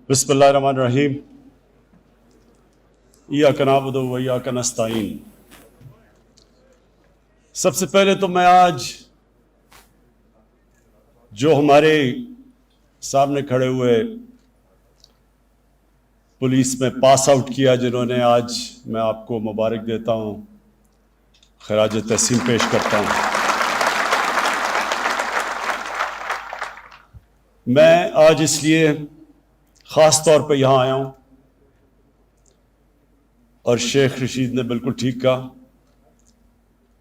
بسم اللہ الرحمن الرحیم ایاک نعبد و ایاک نستعین۔ سب سے پہلے تو میں آج جو ہمارے سامنے کھڑے ہوئے پولیس میں پاس آؤٹ کیا جنہوں نے، آج میں آپ کو مبارک دیتا ہوں، خراج تحسین پیش کرتا ہوں۔ میں آج اس لیے خاص طور پہ یہاں آیا ہوں، اور شیخ رشید نے بالکل ٹھیک کہا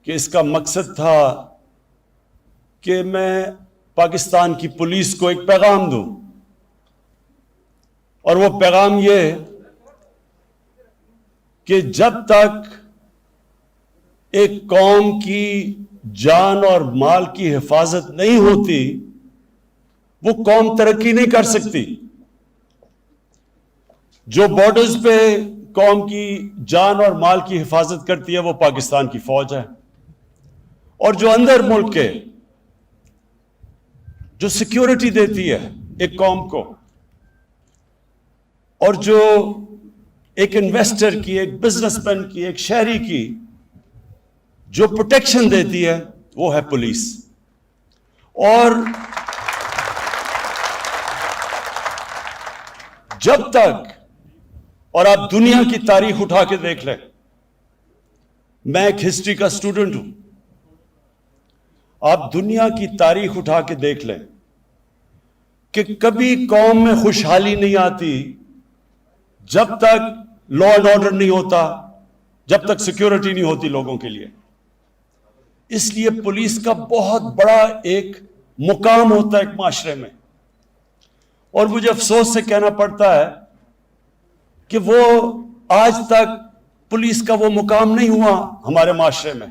کہ اس کا مقصد تھا کہ میں پاکستان کی پولیس کو ایک پیغام دوں، اور وہ پیغام یہ کہ جب تک ایک قوم کی جان اور مال کی حفاظت نہیں ہوتی وہ قوم ترقی نہیں کر سکتی۔ جو بارڈرز پہ قوم کی جان اور مال کی حفاظت کرتی ہے وہ پاکستان کی فوج ہے، اور جو اندر ملک کے جو سیکیورٹی دیتی ہے ایک قوم کو، اور جو ایک انویسٹر کی، ایک بزنس مین کی، ایک شہری کی جو پروٹیکشن دیتی ہے وہ ہے پولیس۔ اور جب تک، اور آپ دنیا کی تاریخ اٹھا کے دیکھ لیں، میں ایک ہسٹری کا اسٹوڈنٹ ہوں، آپ دنیا کی تاریخ اٹھا کے دیکھ لیں کہ کبھی قوم میں خوشحالی نہیں آتی جب تک لا اینڈ آرڈر نہیں ہوتا، جب تک سیکیورٹی نہیں ہوتی لوگوں کے لیے۔ اس لیے پولیس کا بہت بڑا ایک مقام ہوتا ہے ایک معاشرے میں، اور مجھے افسوس سے کہنا پڑتا ہے کہ وہ آج تک پولیس کا وہ مقام نہیں ہوا ہمارے معاشرے میں۔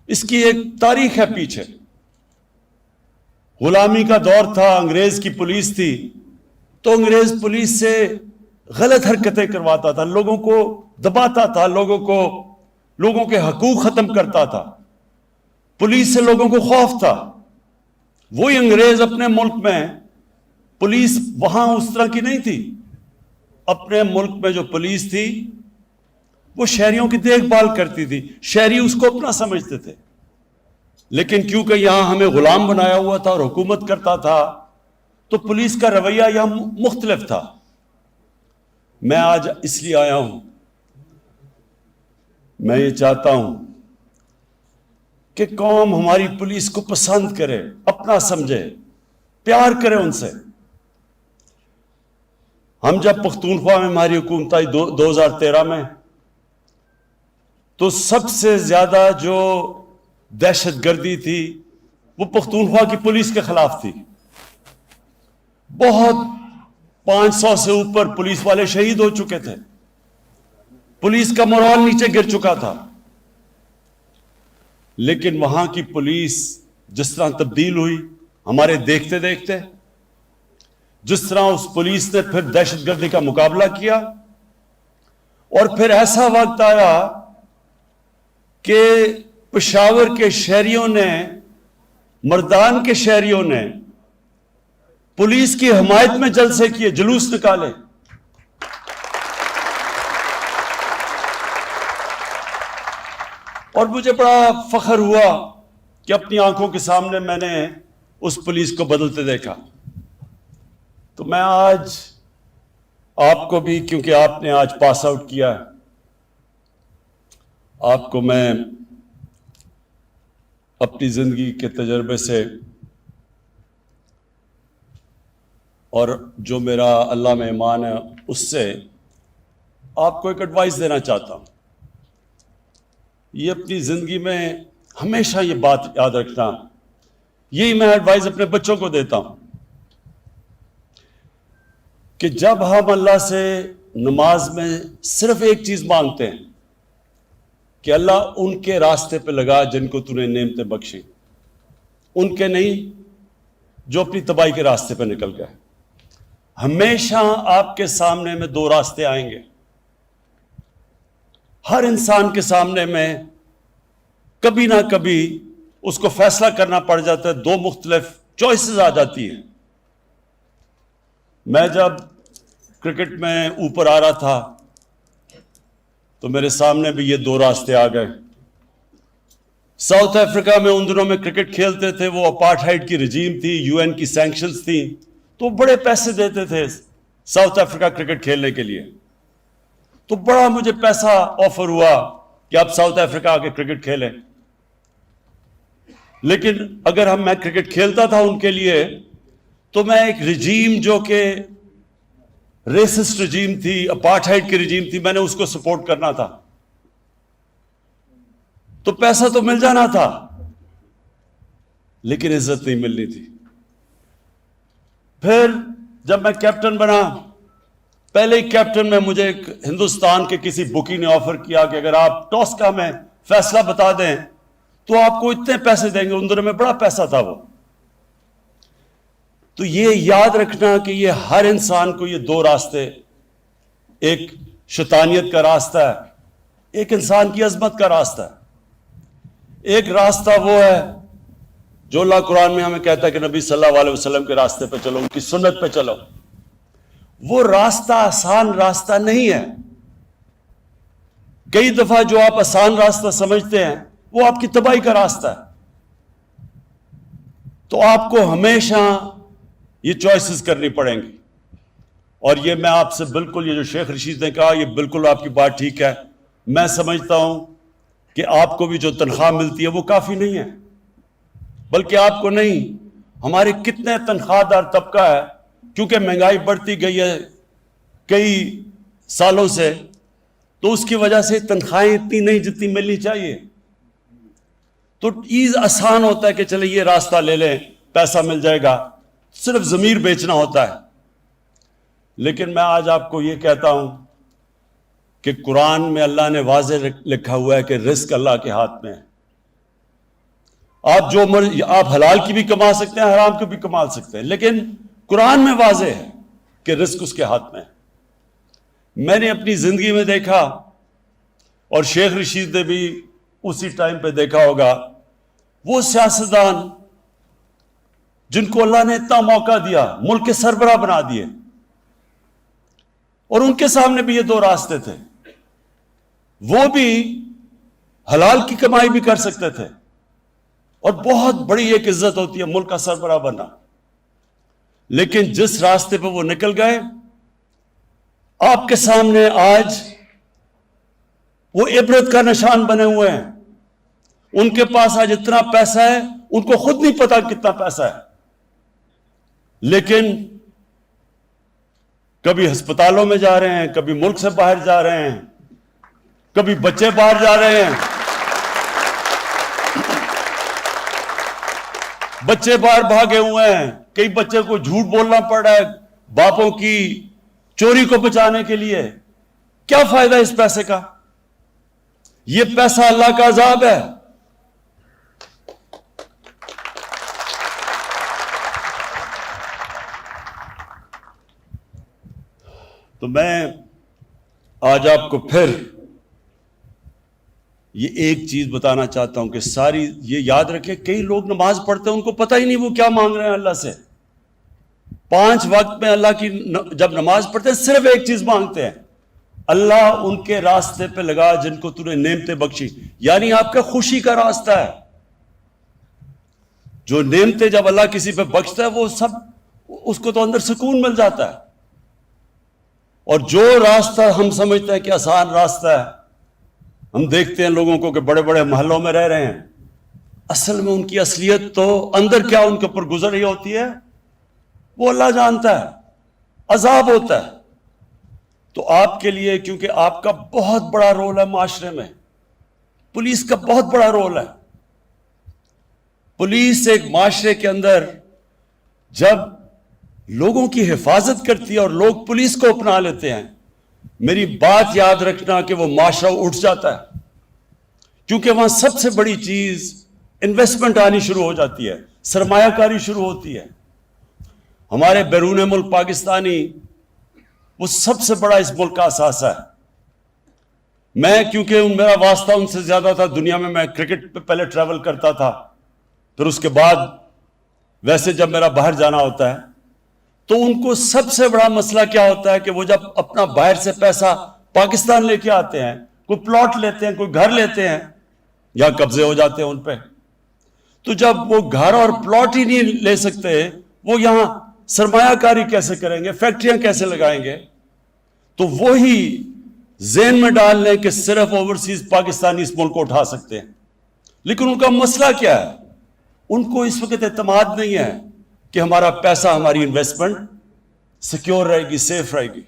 اس کی ایک تاریخ ہے پیچھے۔ غلامی کا دور تھا، انگریز کی پولیس تھی، تو انگریز پولیس سے غلط حرکتیں کرواتا تھا، لوگوں کو دباتا تھا، لوگوں کے حقوق ختم کرتا تھا، پولیس سے لوگوں کو خوف تھا۔ وہی انگریز اپنے ملک میں، پولیس وہاں اس طرح کی نہیں تھی۔ اپنے ملک میں جو پولیس تھی وہ شہریوں کی دیکھ بھال کرتی تھی، شہری اس کو اپنا سمجھتے تھے، لیکن کیونکہ یہاں ہمیں غلام بنایا ہوا تھا اور حکومت کرتا تھا تو پولیس کا رویہ یہاں مختلف تھا۔ میں آج اس لیے آیا ہوں، میں یہ چاہتا ہوں کہ قوم ہماری پولیس کو پسند کرے، اپنا سمجھے، پیار کرے ان سے۔ ہم جب پختونخوا میں ہماری حکومت آئی 2013 میں، تو سب سے زیادہ جو دہشت گردی تھی وہ پختونخوا کی پولیس کے خلاف تھی۔ بہت 500 سے اوپر پولیس والے شہید ہو چکے تھے، پولیس کا مورال نیچے گر چکا تھا۔ لیکن وہاں کی پولیس جس طرح تبدیل ہوئی ہمارے دیکھتے دیکھتے، جس طرح اس پولیس نے پھر دہشت گردی کا مقابلہ کیا، اور پھر ایسا وقت آیا کہ پشاور کے شہریوں نے، مردان کے شہریوں نے پولیس کی حمایت میں جلسے کیے، جلوس نکالے۔ اور مجھے بڑا فخر ہوا کہ اپنی آنکھوں کے سامنے میں نے اس پولیس کو بدلتے دیکھا۔ تو میں آج آپ کو بھی، کیونکہ آپ نے آج پاس آؤٹ کیا ہے، آپ کو میں اپنی زندگی کے تجربے سے اور جو میرا اللہ میں ایمان ہے اس سے آپ کو ایک ایڈوائس دینا چاہتا ہوں۔ یہ اپنی زندگی میں ہمیشہ یہ بات یاد رکھنا، یہی میں ایڈوائس اپنے بچوں کو دیتا ہوں کہ جب ہم اللہ سے نماز میں صرف ایک چیز مانگتے ہیں کہ اللہ ان کے راستے پہ لگا جن کو تو نے نعمتیں بخشی، ان کے نہیں جو اپنی تباہی کے راستے پہ نکل گئے۔ ہمیشہ آپ کے سامنے میں دو راستے آئیں گے، ہر انسان کے سامنے میں کبھی نہ کبھی اس کو فیصلہ کرنا پڑ جاتا ہے، دو مختلف چوائسز آ جاتی ہیں۔ میں جب کرکٹ میں اوپر آ رہا تھا تو میرے سامنے بھی یہ دو راستے آ گئے. ساؤتھ افریقہ میں ان دنوں میں کرکٹ کھیلتے تھے, وہ اپارٹھائڈ کی رجیم تھی, UN کی سینکشنز تھیں, تو بڑے پیسے دیتے تھے ساؤتھ افریقہ کرکٹ کھیلنے کے لیے. تو بڑا مجھے پیسہ آفر ہوا کہ آپ ساؤتھ افریقہ آ کے کرکٹ کھیلیں. لیکن اگر میں کرکٹ کھیلتا تھا ان کے لیے تو میں ایک رجیم جو کہ ریسسٹ رجیم تھی, اپارٹھائڈ کی رجیم تھی, میں نے اس کو سپورٹ کرنا تھا. تو پیسہ تو مل جانا تھا لیکن عزت نہیں ملنی تھی. پھر جب میں کیپٹن بنا, پہلے ہی کیپٹن میں مجھے ہندوستان کے کسی بکی نے آفر کیا کہ اگر آپ ٹاس کا میں فیصلہ بتا دیں تو آپ کو اتنے پیسے دیں گے. ان دنوں میں بڑا پیسہ تھا وہ. تو یہ یاد رکھنا کہ یہ ہر انسان کو یہ دو راستے, ایک شیطانیت کا راستہ ہے, ایک انسان کی عظمت کا راستہ ہے. ایک راستہ وہ ہے جو اللہ قرآن میں ہمیں کہتا ہے کہ نبی صلی اللہ علیہ وسلم کے راستے پہ چلو, ان کی سنت پہ چلو. وہ راستہ آسان راستہ نہیں ہے. کئی دفعہ جو آپ آسان راستہ سمجھتے ہیں وہ آپ کی تباہی کا راستہ ہے. تو آپ کو ہمیشہ یہ چوائسز کرنی پڑیں گی. اور یہ میں آپ سے بالکل, یہ جو شیخ رشید نے کہا, یہ بالکل آپ کی بات ٹھیک ہے. میں سمجھتا ہوں کہ آپ کو بھی جو تنخواہ ملتی ہے وہ کافی نہیں ہے, بلکہ آپ کو نہیں, ہمارے کتنے تنخواہ دار طبقہ ہے, کیونکہ مہنگائی بڑھتی گئی ہے کئی سالوں سے, تو اس کی وجہ سے تنخواہیں اتنی نہیں جتنی ملنی چاہیے. تو ایز آسان ہوتا ہے کہ چلے یہ راستہ لے لیں, پیسہ مل جائے گا, صرف ضمیر بیچنا ہوتا ہے. لیکن میں آج آپ کو یہ کہتا ہوں کہ قرآن میں اللہ نے واضح لکھا ہوا ہے کہ رزق اللہ کے ہاتھ میں ہے. آپ جو آپ حلال کی بھی کما سکتے ہیں, حرام کی بھی کما سکتے ہیں, لیکن قرآن میں واضح ہے کہ رزق اس کے ہاتھ میں ہے. میں نے اپنی زندگی میں دیکھا, اور شیخ رشید نے بھی اسی ٹائم پہ دیکھا ہوگا, وہ سیاستدان جن کو اللہ نے اتنا موقع دیا, ملک کے سربراہ بنا دیے, اور ان کے سامنے بھی یہ دو راستے تھے. وہ بھی حلال کی کمائی بھی کر سکتے تھے, اور بہت بڑی ایک عزت ہوتی ہے ملک کا سربراہ بننا. لیکن جس راستے پہ وہ نکل گئے, آپ کے سامنے آج وہ عبرت کا نشان بنے ہوئے ہیں. ان کے پاس آج اتنا پیسہ ہے, ان کو خود نہیں پتا کتنا پیسہ ہے, لیکن کبھی ہسپتالوں میں جا رہے ہیں, کبھی ملک سے باہر جا رہے ہیں, کبھی بچے باہر جا رہے ہیں, بچے باہر بھاگے ہوئے ہیں. کئی بچے کو جھوٹ بولنا پڑ رہا ہے باپوں کی چوری کو بچانے کے لیے. کیا فائدہ اس پیسے کا؟ یہ پیسہ اللہ کا عذاب ہے. تو میں آج آپ کو پھر یہ ایک چیز بتانا چاہتا ہوں کہ ساری یہ یاد رکھیں, کئی لوگ نماز پڑھتے ہیں ان کو پتہ ہی نہیں وہ کیا مانگ رہے ہیں اللہ سے. 5 وقت میں اللہ کی جب نماز پڑھتے ہیں صرف ایک چیز مانگتے ہیں, اللہ ان کے راستے پہ لگا جن کو تو نے نعمتیں بخشی. یعنی آپ کا خوشی کا راستہ ہے. جو نعمتیں جب اللہ کسی پہ بخشتا ہے وہ سب, اس کو تو اندر سکون مل جاتا ہے. اور جو راستہ ہم سمجھتے ہیں کہ آسان راستہ ہے, ہم دیکھتے ہیں لوگوں کو کہ بڑے بڑے محلوں میں رہ رہے ہیں, اصل میں ان کی اصلیت تو اندر کیا ان کے اوپر گزر رہی ہوتی ہے وہ اللہ جانتا ہے. عذاب ہوتا ہے. تو آپ کے لیے, کیونکہ آپ کا بہت بڑا رول ہے معاشرے میں, پولیس کا بہت بڑا رول ہے. پولیس ایک معاشرے کے اندر جب لوگوں کی حفاظت کرتی ہے اور لوگ پولیس کو اپنا لیتے ہیں, میری بات یاد رکھنا کہ وہ معاشرہ اٹھ جاتا ہے. کیونکہ وہاں سب سے بڑی چیز انویسٹمنٹ آنی شروع ہو جاتی ہے, سرمایہ کاری شروع ہوتی ہے. ہمارے بیرون ملک پاکستانی وہ سب سے بڑا اس ملک کا اثاثہ ہے. میں کیونکہ میرا واسطہ ان سے زیادہ تھا دنیا میں کرکٹ پہ پہلے ٹریول کرتا تھا, پھر اس کے بعد ویسے جب میرا باہر جانا ہوتا ہے تو ان کو سب سے بڑا مسئلہ کیا ہوتا ہے کہ وہ جب اپنا باہر سے پیسہ پاکستان لے کے آتے ہیں، کوئی پلاٹ لیتے ہیں، کوئی گھر لیتے ہیں، یا قبضے ہو جاتے ہیں ان پہ، تو جب وہ گھر اور پلاٹ ہی نہیں لے سکتے، وہ یہاں سرمایہ کاری کیسے کریں گے، فیکٹریاں کیسے لگائیں گے؟ تو وہی ذہن میں ڈال لیں کہ صرف اوورسیز پاکستانی اس ملک کو اٹھا سکتے ہیں. لیکن ان کا مسئلہ کیا ہے؟ ان کو اس وقت اعتماد نہیں ہے کہ ہمارا پیسہ، ہماری انویسٹمنٹ سیکیور رہے گی، سیف رہے گی.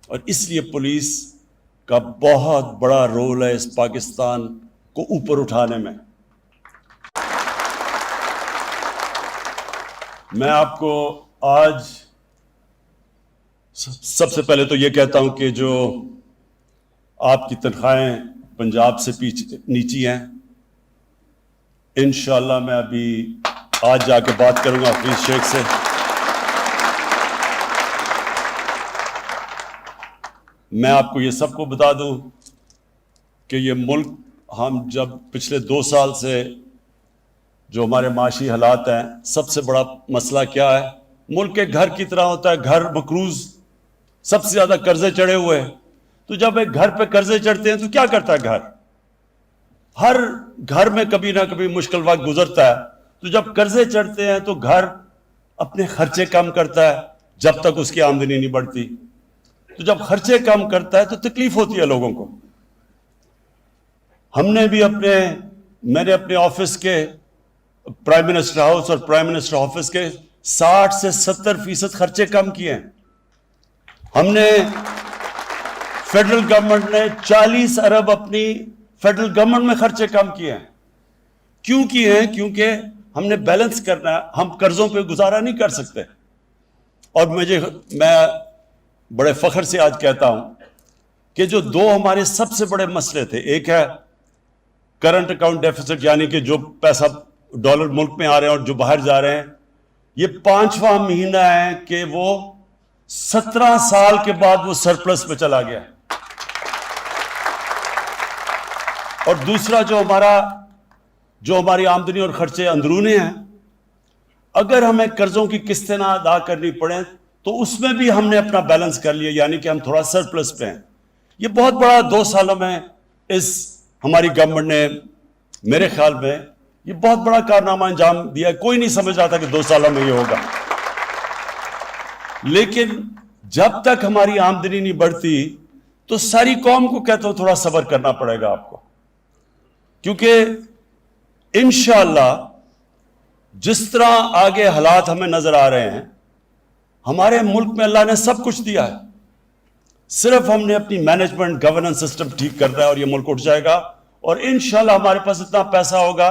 اور اس لیے پولیس کا بہت بڑا رول ہے اس پاکستان کو اوپر اٹھانے میں. میں آپ کو آج سب سے پہلے تو یہ کہتا ہوں کہ جو آپ کی تنخواہیں پنجاب سے نیچی ہیں، انشاءاللہ میں ابھی آج جا کے بات کروں گا حفیظ شیخ سے. میں آپ کو یہ سب کو بتا دوں کہ یہ ملک، ہم جب پچھلے 2 سال سے جو ہمارے معاشی حالات ہیں، سب سے بڑا مسئلہ کیا ہے؟ ملک کے گھر کی طرح ہوتا ہے، گھر مقروض، سب سے زیادہ قرضے چڑھے ہوئے ہیں. تو جب ایک گھر پہ قرضے چڑھتے ہیں تو کیا کرتا ہے گھر؟ ہر گھر میں کبھی نہ کبھی مشکل وقت گزرتا ہے. تو جب قرضے چڑھتے ہیں تو گھر اپنے خرچے کم کرتا ہے جب تک اس کی آمدنی نہیں بڑھتی. تو جب خرچے کم کرتا ہے تو تکلیف ہوتی ہے لوگوں کو. ہم نے بھی میں نے اپنے آفس کے پرائم منسٹر ہاؤس اور پرائم منسٹر آفس کے 60 سے 70% خرچے کم کیے ہیں. ہم نے فیڈرل گورنمنٹ نے 40 ارب اپنی فیڈرل گورنمنٹ میں خرچے کم کیے ہیں. کیوں کیے ہیں؟ کیونکہ ہم نے بیلنس کرنا ہے، ہم قرضوں پہ گزارا نہیں کر سکتے. اور میں بڑے فخر سے آج کہتا ہوں کہ جو 2 ہمارے سب سے بڑے مسئلے تھے، ایک ہے کرنٹ اکاؤنٹ ڈیفیسٹ، یعنی کہ جو پیسہ ڈالر ملک میں آ رہے ہیں اور جو باہر جا رہے ہیں، یہ 5واں مہینہ ہے کہ وہ 17 سال کے بعد وہ سرپلس پہ چلا گیا. اور دوسرا جو ہماری آمدنی اور خرچے اندرونے ہیں، اگر ہمیں قرضوں کی قسطیں نہ ادا کرنی پڑیں تو اس میں بھی ہم نے اپنا بیلنس کر لیا، یعنی کہ ہم تھوڑا سرپلس پہ ہیں. یہ بہت بڑا 2 سالوں میں ہماری گورنمنٹ نے، میرے خیال میں یہ بہت بڑا کارنامہ انجام دیا ہے. کوئی نہیں سمجھ رہا تھا کہ 2 سالوں میں یہ ہوگا. لیکن جب تک ہماری آمدنی نہیں بڑھتی تو ساری قوم کو کہتا ہوں تھوڑا صبر کرنا پڑے گا آپ کو، کیونکہ انشاءاللہ جس طرح آگے حالات ہمیں نظر آ رہے ہیں، ہمارے ملک میں اللہ نے سب کچھ دیا ہے، صرف ہم نے اپنی مینجمنٹ گورننس سسٹم ٹھیک کرنا ہے اور یہ ملک اٹھ جائے گا. اور انشاءاللہ ہمارے پاس اتنا پیسہ ہوگا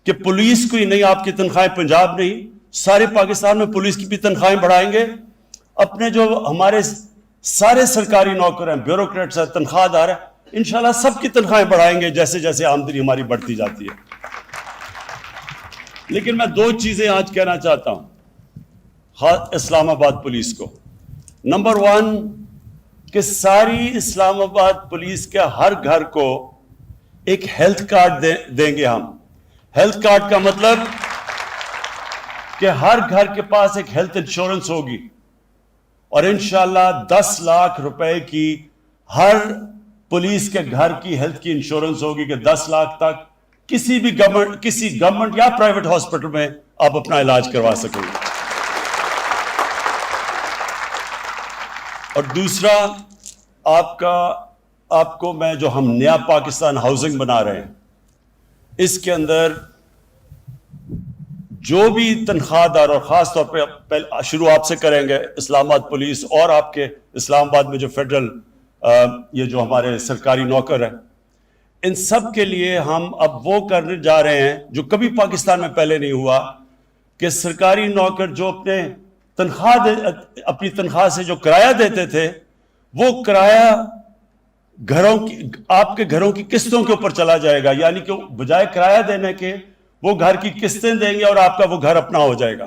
کہ پولیس کو ہی نہیں، آپ کی تنخواہیں پنجاب نہیں، سارے پاکستان میں پولیس کی بھی تنخواہیں بڑھائیں گے. اپنے جو ہمارے سارے سرکاری نوکر ہیں، بیوروکریٹس ہیں، تنخواہ دار ہیں، انشاءاللہ سب کی تنخواہیں بڑھائیں گے جیسے جیسے آمدنی ہماری بڑھتی جاتی ہے. لیکن میں 2 چیزیں آج کہنا چاہتا ہوں اسلام آباد پولیس کو. نمبر 1 کہ ساری اسلام آباد پولیس کے ہر گھر کو ایک ہیلتھ کارڈ دیں گے ہم. ہیلتھ کارڈ کا مطلب کہ ہر گھر کے پاس ایک ہیلتھ انشورنس ہوگی، اور انشاءاللہ 10 لاکھ روپے کی ہر پولیس کے گھر کی ہیلتھ کی انشورنس ہوگی کہ 10 لاکھ تک کسی گورنمنٹ یا پرائیویٹ ہاسپٹل میں آپ اپنا علاج کروا سکیں گے. اور دوسرا، آپ کو میں جو ہم نیا پاکستان ہاؤسنگ بنا رہے ہیں، اس کے اندر جو بھی تنخواہ دار، اور خاص طور پہ شروع آپ سے کریں گے، اسلام آباد پولیس اور آپ کے اسلام آباد میں جو فیڈرل یہ جو ہمارے سرکاری نوکر ہیں، ان سب کے لیے ہم اب وہ کرنے جا رہے ہیں جو کبھی پاکستان میں پہلے نہیں ہوا، کہ سرکاری نوکر جو اپنی تنخواہ سے جو کرایہ دیتے تھے، وہ کرایہ آپ کے گھروں کی قسطوں کے اوپر چلا جائے گا. یعنی کہ بجائے کرایہ دینے کے وہ گھر کی قسطیں دیں گے اور آپ کا وہ گھر اپنا ہو جائے گا.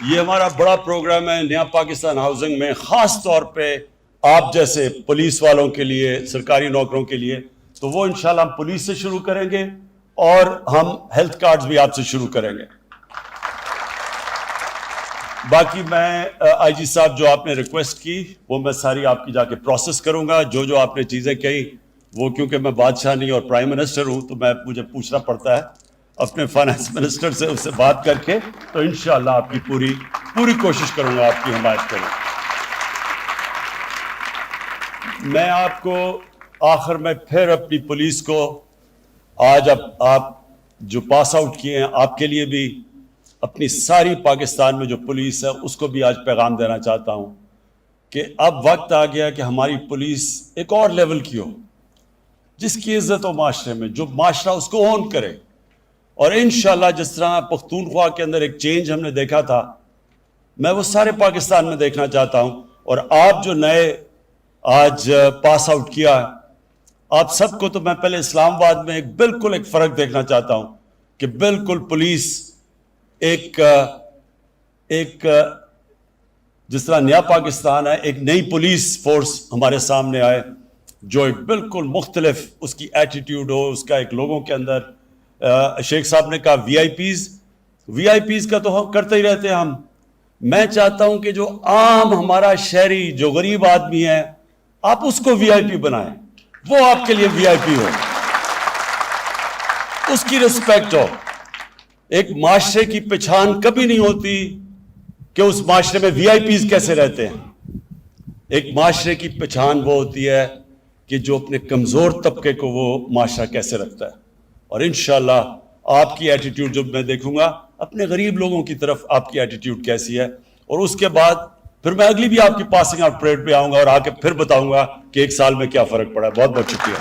یہ ہمارا بڑا پروگرام ہے نیا پاکستان ہاؤسنگ میں، خاص طور پہ آپ جیسے پولیس والوں کے لیے، سرکاری نوکروں کے لیے. تو وہ انشاءاللہ ہم پولیس سے شروع کریں گے اور ہم ہیلتھ کارڈز بھی آپ سے شروع کریں گے. باقی میں آئی جی صاحب جو آپ نے ریکویسٹ کی وہ میں ساری آپ کی جا کے پروسیس کروں گا. جو آپ نے چیزیں کہی وہ کیونکہ میں بادشاہ نہیں اور پرائم منسٹر ہوں تو مجھے پوچھنا پڑتا ہے اپنے فائنانس منسٹر سے, اس سے بات کر کے. تو انشاءاللہ آپ کی پوری کوشش کروں گا آپ کی حمایت کروں. میں آپ کو آخر میں پھر اپنی پولیس کو آج اب آپ جو پاس آؤٹ کیے ہیں آپ کے لیے بھی اپنی ساری پاکستان میں جو پولیس ہے اس کو بھی آج پیغام دینا چاہتا ہوں کہ اب وقت آ گیا کہ ہماری پولیس ایک اور لیول کی ہو جس کی عزت ہو معاشرے میں, جو معاشرہ اس کو اون کرے. اور انشاءاللہ جس طرح پختونخوا کے اندر ایک چینج ہم نے دیکھا تھا میں وہ سارے پاکستان میں دیکھنا چاہتا ہوں. اور آپ جو نئے آج پاس آؤٹ کیا ہے آپ سب کو تو میں پہلے اسلام آباد میں بالکل ایک فرق دیکھنا چاہتا ہوں کہ بالکل پولیس ایک جس طرح نیا پاکستان ہے ایک نئی پولیس فورس ہمارے سامنے آئے جو ایک بالکل مختلف اس کی ایٹیٹیوڈ ہو, اس کا ایک لوگوں کے اندر شیخ صاحب نے کہا وی آئی پیز کا تو ہم کرتے ہی رہتے ہیں. میں چاہتا ہوں کہ جو عام ہمارا شہری جو غریب آدمی ہے آپ اس کو وی آئی پی بنائیں, وہ آپ کے لیے وی آئی پی ہو, اس کی رسپیکٹ ہو. ایک معاشرے کی پہچان کبھی نہیں ہوتی کہ اس معاشرے میں وی آئی پیز کیسے رہتے ہیں. ایک معاشرے کی پہچان وہ ہوتی ہے کہ جو اپنے کمزور طبقے کو وہ معاشرہ کیسے رکھتا ہے. اور انشاءاللہ آپ کی ایٹیٹیوڈ جب میں دیکھوں گا اپنے غریب لوگوں کی طرف آپ کی ایٹیٹیوڈ کیسی ہے, اور اس کے بعد پھر میں اگلی بھی آپ کی پاسنگ آؤٹ پریڈ پہ آؤں گا اور آ کے پھر بتاؤں گا کہ ایک سال میں کیا فرق پڑا ہے. بہت بہت شکریہ.